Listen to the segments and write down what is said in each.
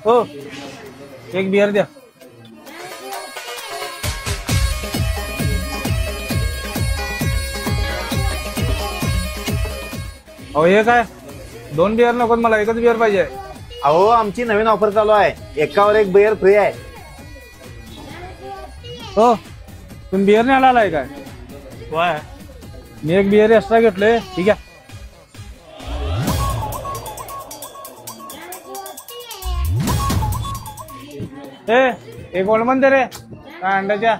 हो एक बियर द्या. अहो हे काय 2 बियर नको मला, एकच बियर पाहिजे. अहो आमची नवीन ऑफर चालू आहे, एकावर एक बियर फ्री आहे. हो तुम्ही बियर न्यायला आलाय काय? वाय मी एक बियर एक्स्ट्रा घेतलोय. ठीक आहे. ए कोण म्हणते रे काय अंड्याच्या?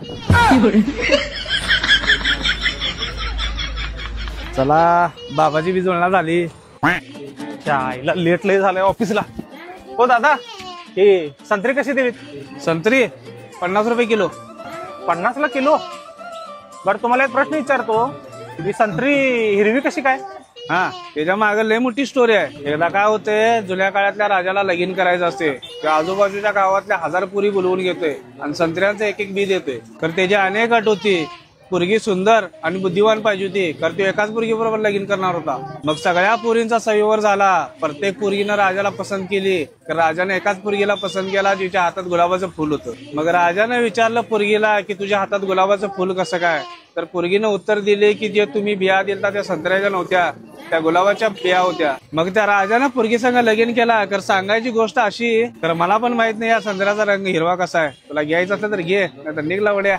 चला बाबाची बी जुळणा झाली. आईला लेट लय झालंय ऑफिसला. हो दादा हे संत्री कशी दिली? संत्री 50 रुपये किलो. 50 ला किलो? बरं तुम्हाला एक प्रश्न विचारतो, ही संत्री हिरवी कशी काय? हा त्याच्या मागे लय मोठी स्टोरी आहे. एकदा काय होते, जुन्या काळातल्या राजाला लगीन करायचं असते, त्या आजूबाजूच्या गावातल्या 1000 पुरी बोलवून घेतोय आणि संत्र्यांचं एक एक बी देतोय. तर त्याची अनेक अट होती. पोरगी सुंदर आणि बुद्धिवान पाहिजे होती, तर तो एकाच पोरगी बरोबर लगीन करणार होता. मग सगळ्या पोरींचा सविवर झाला. प्रत्येक पोरगीनं राजाला पसंत केली, तर राजाने एकाच पोरगीला पसंत केला जिच्या हातात गुलाबाचं फुल होतं. मग राजाने विचारलं पोरगीला की तुझ्या हातात गुलाबाचं फुल कसं काय? तर पोरगीनं उत्तर दिले की जे तुम्ही बिया दिलता त्या संत्र्याच्या नव्हत्या, त्या गुलाबाच्या बिया होत्या. मग त्या राजानं पोरगी संग लगीन केला. तर सांगायची गोष्ट अशी, तर मला पण माहित नाही या संत्र्याचा रंग हिरवा कसा आहे. तुला घ्यायचं असलं तर घे, नाही तर निघला वड्या.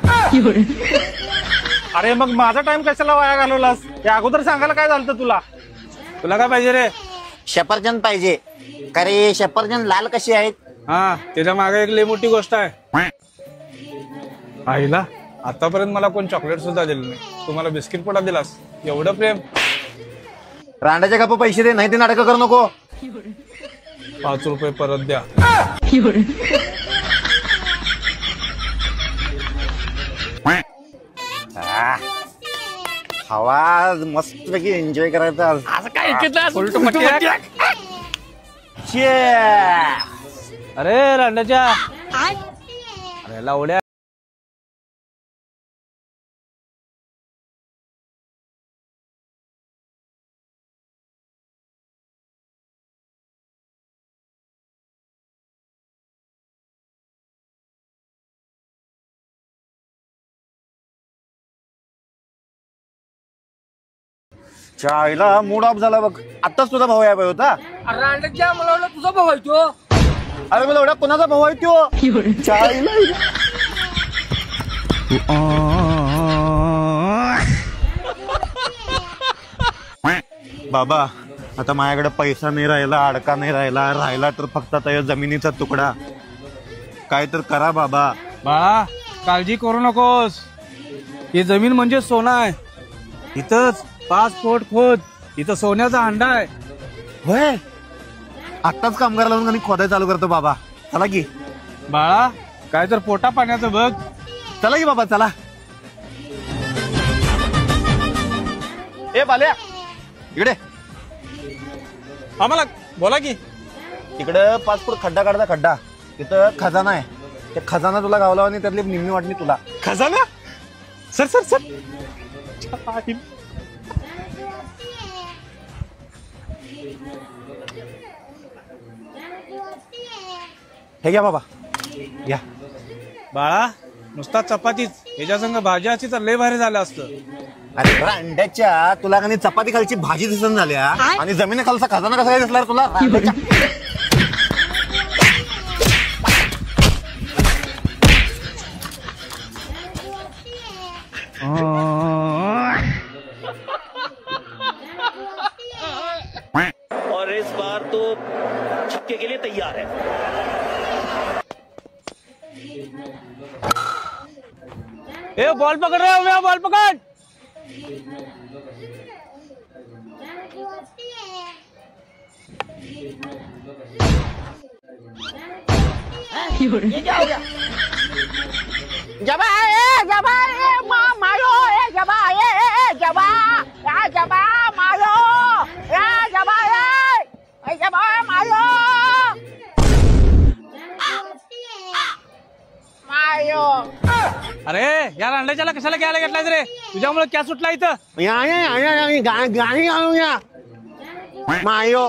अरे मग माझा टाइम कशाला वाया घालवलास? या अगोदर सांगायला काय झालं तुला? तुला काय पाहिजे रे? सफरचंद पाहिजे. का रे सफरचंद लाल कशी आहेत? हा त्याच्या मागे एक लय मोठी गोष्ट आहे. आईला आतापर्यंत मला कोण चॉकलेट सुद्धा दिलं नाही, तुम्हाला बिस्किट पुडा दिलास. एवढं प्रेम. रांडाच्या गप्पा पैसे दे, नाही ते नाटक करू नको. 5 रुपये परत द्या. हवा मस्त पैकी एन्जॉय करायचा. असं काय अरे रांडाच्या अरे लावड्या. चायला मूड ऑफ झाला बघ. आताच तुझा भाऊ यायला होता. रांडच्या मला वाटलं तुझा भाऊ आहे तो. अरे मला एवढा कोणाचा भाऊ आहे तो? चायला बाबा आता माझ्याकडे पैसा नाही राहिला, अडका नाही राहिला तर फक्त आता या जमिनीचा तुकडा. काय तर करा बाबा. बाळा काळजी करू नकोस, ही जमीन म्हणजे सोनं आहे. इथंच 5 फूट खोद, इथं सोन्याचा हंडा आहे. होय आत्ताच कामगार लावून आणि खोदाय चालू करतो बाबा. चला की बाळा काय तर पोटा पाण्याचं बघ. चला की बाबा चला. ए बाल्या इकडे. आम्हाला बोला की. इकडं 5 फूट खड्डा काढता, खड्डा तिथं खजाना आहे. ते खजाना तुला गावला आणि त्यातली निम्मी वाटणी तुला. खजाना? सर सर सर हे घ्या बाबा घ्या. बाळा नुसता चपातीच, ह्याच्या संग भाजी असती तर लय भारी झालं असतं. अरे अंड्याच्या तुला का चपाती खालची भाजी दिसन झाल्या आणि जमिनी खालचा खजाना कसा काय दिसला तुला? और इस बार तो छक्के के लिए तैयार है. ए बॉल पकड़ रहे हो, बॉल पकड़. ये क्या हो गया? जबा मारो जबा जबा जबा मारो जबा मारो मारो. अरे यार अंड्याच्याला कशाला घ्यायला घेतलायस रे? तुझ्यामुळे क्या सुटला इथं? गाणी आणूया मायो.